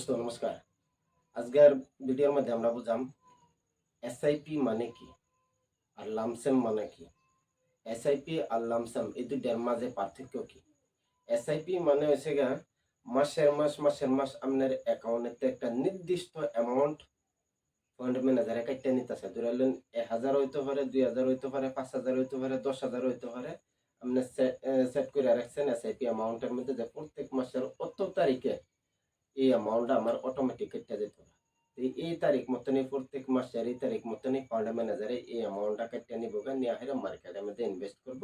দোস্ত নমস্কার। আজকের ভিডিওর মধ্যে আমরা বুঝাম এসআইপি মানে কি আর লামসাম মানে কি। এসআইপি আর লামসাম এই দুইটার মাঝে পার্থক্য কি? এসআইপি মানে হচ্ছে গা মাসের মাস আপনার অ্যাকাউন্টে একটা নির্দিষ্ট অ্যামাউন্ট ফান্ড ম্যানেজারে কাইটা নিতেছে। ধরেলেন 1000 হইতে পারে, 2000 হইতে পারে, 5000 হইতে পারে, 10,000 হইতে পারে। আপনি সেট করে রাখছেন এসআইপি অ্যামাউন্টের মধ্যে যে প্রত্যেক মাসের অত তারিখে এই অ্যামাউন্টটা আমার অটোমেটিক কেটে যেত না। এই তারিখ মতনই প্রত্যেক মাসের এই তারিখ মতনই ফান্ড ম্যানেজারে এই অ্যামাউন্টটা কেটে নিব নিয়ে হেরা মার্কেটের মধ্যে ইনভেস্ট করব।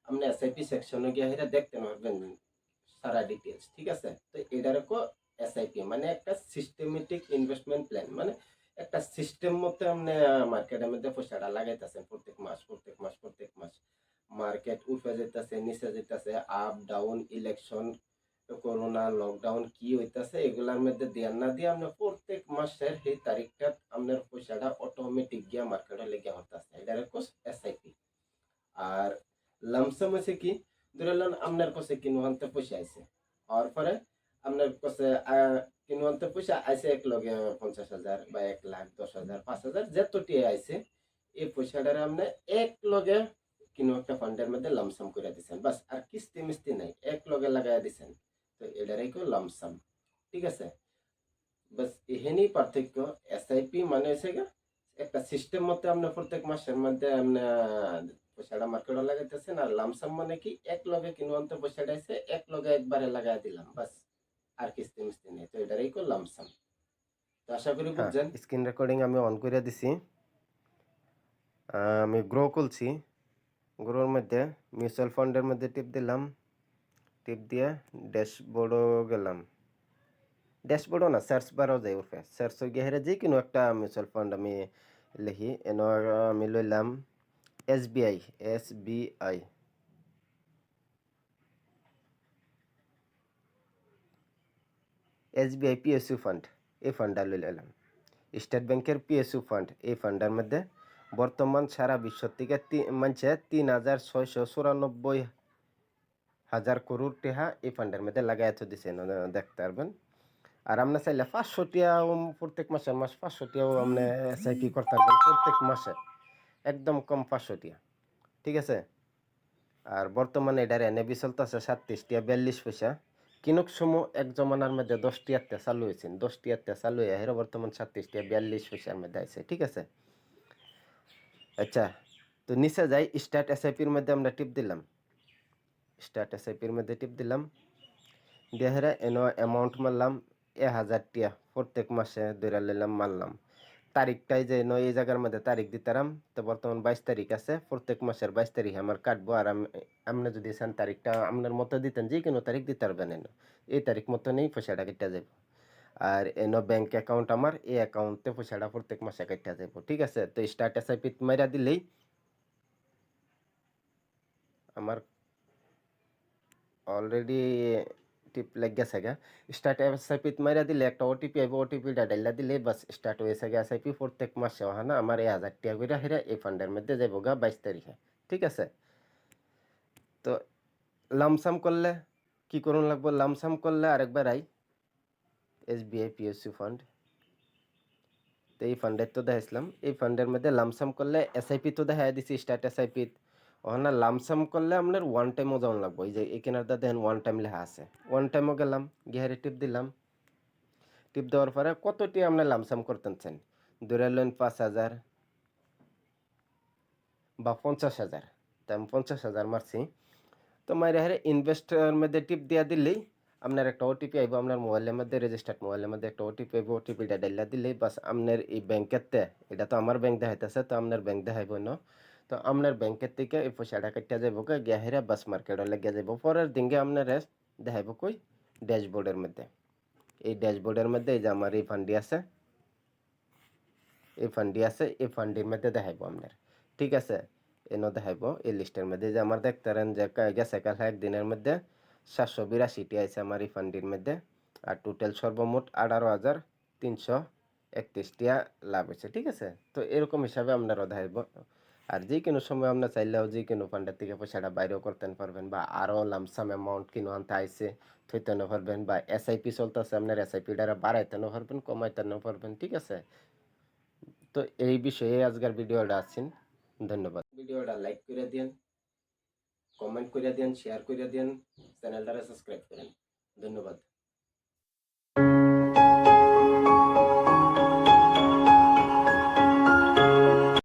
আপনি এসআইপি সেকশনে গিয়ে হেরা দেখতে পারবেন সারা ডিটেলস। ঠিক আছে? তো এটারও এসআইপি মানে একটা সিস্টেমেটিক ইনভেস্টমেন্ট প্ল্যান, মানে একটা সিস্টেম মতো আপনি মার্কেটের মধ্যে পয়সাটা লাগাইতেছেন প্রত্যেক মাস মার্কেট উঠে যেতেছে, নিচে যেতেছে, up down, election, corona, lockdown কি হইতাছে এগুলার মধ্যে দিয়া না দিয়ে আপনার প্রত্যেক মাসের সেই তারিখটা আপনার পয়সাটা অটোমেটিক গিয়া মার্কেটে লেগে হতাছে, এটা এসআইপি। আর লামসাম হচ্ছে কি, ধরে নেন আপনার কাছে কিনুয়ান্তে পয়সা আইছে, হওয়ার পরে আপনার কাছে কিনুয়ান্তে পয়সা আইছে এক লগে 50,000 বা 1,00,000, 10,000, 5,000 যতটি আইছে এই পয়সাটারে আপনি এক লগে কিনো একটা ফান্ডের মধ্যে লামসাম করে দিচ্ছেন, বাস আর কিস্তি মিস্তি নাই, এক লগে লাগাই দিচ্ছেন। তো এটারই লামসাম। ঠিক আছে? বাস এখানেই পার্থক্য। এসআইপি মানে হচ্ছে গা একটা সিস্টেম মতে আপনি প্রত্যেক মাসের মধ্যে আপনি পয়সাটা মার্কেটে লাগাইতেছেন। আর লামসাম মানে কি, এক লগে কিনুয়ান্তে পয়সাটা আছে এক লগে একবারে লাগাই দিলাম, বাস আর কিস্তি মিস্তি নেই। তো এটারই লামসাম। তো আশা করি হ্যাঁ, বুঝছেন। স্ক্রিন রেকর্ডিং আমি অন করে দিছি। আমি গ্রো খুলছি। গ্রোর মধ্যে মিউচুয়াল ফান্ডের মধ্যে টিপ দিলাম। টিপ দিয়ে ড্যাশবোর্ডও গেলাম। ড্যাশবোর্ডও না, সার্চ বারও যাই উঠে। সার্চ হয়ে গিয়ে হেরে যে কোনো একটা মিউচুয়াল ফান্ড আমি লিখি। আমি লইলাম SBI. SBI SBI PSU fund, এই ফান্ডটা লইলাম। স্টেট ব্যাংকের পিএসইউ ফান্ড, এই ফান্ডের মধ্যে বর্তমান সারা বিশ্ব থেকে মানছে 3,694,000 টাকা এই ফান্ডের মধ্যে লাগাই দিছে, দেখতে পারবেন। আর আপনি চাইলে 500 টাকাও প্রত্যেক মাস 500 টাকাও আপনি এসআইপি করতে পারবেন প্রত্যেক মাসে, একদম কম 500 টাকা। ঠিক আছে? আর বর্তমানে এটার এনএবি চলতেছে 37 টাকা 42 পয়সা। কিনুক সময় এক জমানার মধ্যে 10 টিয়াতে চালু হয়েছেন, 10 টিয়াতে চালু হয়ে হেরা বর্তমান 37 টাকা 42 পয়সার মধ্যে আছে। ঠিক আছে? আচ্ছা, তো নিচে যাই, স্টার্ট এসআইপির মধ্যে আমরা টিপ দিলাম। স্টার্ট এসআইপির মধ্যে টিপ দিলাম দিয়ে হেরা অ্যামাউন্ট মারলাম 1,000 টাকা প্রত্যেক মাসে ধরে নিলাম, মারলাম। তারিখটাই যে এই জায়গার মধ্যে তারিখ দিতারাম। তো বর্তমান 22 তারিখ আছে, প্রত্যেক মাসের 22 তারিখে আমার কাটবো। আর আপনি যদি চান তারিখটা আপনার মতো দিতেন, যে কোনো তারিখ দিতে পারবেন। এই তারিখ মতনই পয়সাটা কেটে যাব। আর ব্যাংক অ্যাকাউন্ট আমার, এই অ্যাকাউন্টে পয়সাটা প্রত্যেক মাসে কেটে যাব। ঠিক আছে? তো স্টার্ট এসআইপি মাইরা দিলেই আমার অলরেডি টিপ লাগ গেছে গা। স্টার্ট এসআইপি মাইরা দিলে একটা ওটিপি আইব, ওটিপিটা ডাইলা দিলে বাস স্টার্ট হয়েছে গা এসআইপি। প্রত্যেক মাসে না আমার 1,000 টাকা করে হেরা এই ফান্ডের মধ্যে যাইব গা 22 তারিখে। ঠিক আছে? তো লামসাম করলে কি করুন লাগবো? লামসাম করলে আরেকবার আই এসবিআই পিএসইউ ফান্ড। তো এই ফান্ডের তো দেখাইছিলাম, এই ফান্ডের মধ্যে লামসাম করলে এসআইপি তো দেখাই দিছি স্টার্ট এসআইপি। ওখানে লামসাম করলে আপনার ওয়ান টাইমও যাওয়ান লাগবো। এই যে এখানে দেখেন ওয়ান টাইম লেখা আছে, ওয়ান টাইমও গেলাম, গিয়ে টিপ দিলাম। টিপ দেওয়ার পরে কতটি আপনি লামসাম করতেন চান, ধরে নেন 5,000 বা 50,000। তো আমি 50,000 মারছি। তো মাইরে হারে ইনভেস্টের মধ্যে টিপ দিয়া দিলেই আপনার একটা ওটিপি আইব, আপনার মোবাইলের মধ্যে রেজিস্টার্ড মোবাইলের মধ্যে একটা ওটিপি আইব। ওটিপিটা ডাইলা দিলেই বাস আপনার এই ব্যাংকেতে, এটা তো আমার ব্যাংক দেখাইতেছে, তো আপনার ব্যাংক দেখাইব না। তো আপনার ব্যাংকের থেকে এই পয়সাটা কাটিয়া যাইব গিয়া হেরা বাস মার্কেটে লেগে যাইব। পরের দিনকে আপনার দেখাইব কই ড্যাশবোর্ডের মধ্যে। এই ড্যাশবোর্ডের মধ্যে এই যে আমার এই ফান্ডি আছে, এই ফান্ডি আছে, এই ফান্ডির মধ্যে দেখাইব আপনার। ঠিক আছে? এনে দেখাইব এই লিস্টের মধ্যে যে আমার দেখতেন যে গেছে কাল একদিনের মধ্যে 782টি আছে আমার এই ফান্ডির মধ্যে। আর টোটাল সর্বমোট 18,331 টিয়া লাভ হয়েছে। ঠিক আছে? তো এরকম হিসাবে আপনারও দেখাইব। আর যে কোনো সময় আপনার চাইলেও যে কোনো ফান্ডের থেকে পয়সাটা বাইরেও করতে পারবেন, বা আরও লামসাম অ্যামাউন্ট কিনো আনতে আইসে থইতে পারবেন, বা এসআইপি চলতেছে আপনার এসআইপিটা বাড়াইতে পারবেন, কমাইতে পারবেন, ঠিক আছে? তো এই বিষয়ে আজকের ভিডিওটা আছেন। ধন্যবাদ। ভিডিওটা লাইক করে দিন, কমেন্ট করে দিন, শেয়ার করে দিন, চ্যানেলটারে সাবস্ক্রাইব করেন। ধন্যবাদ।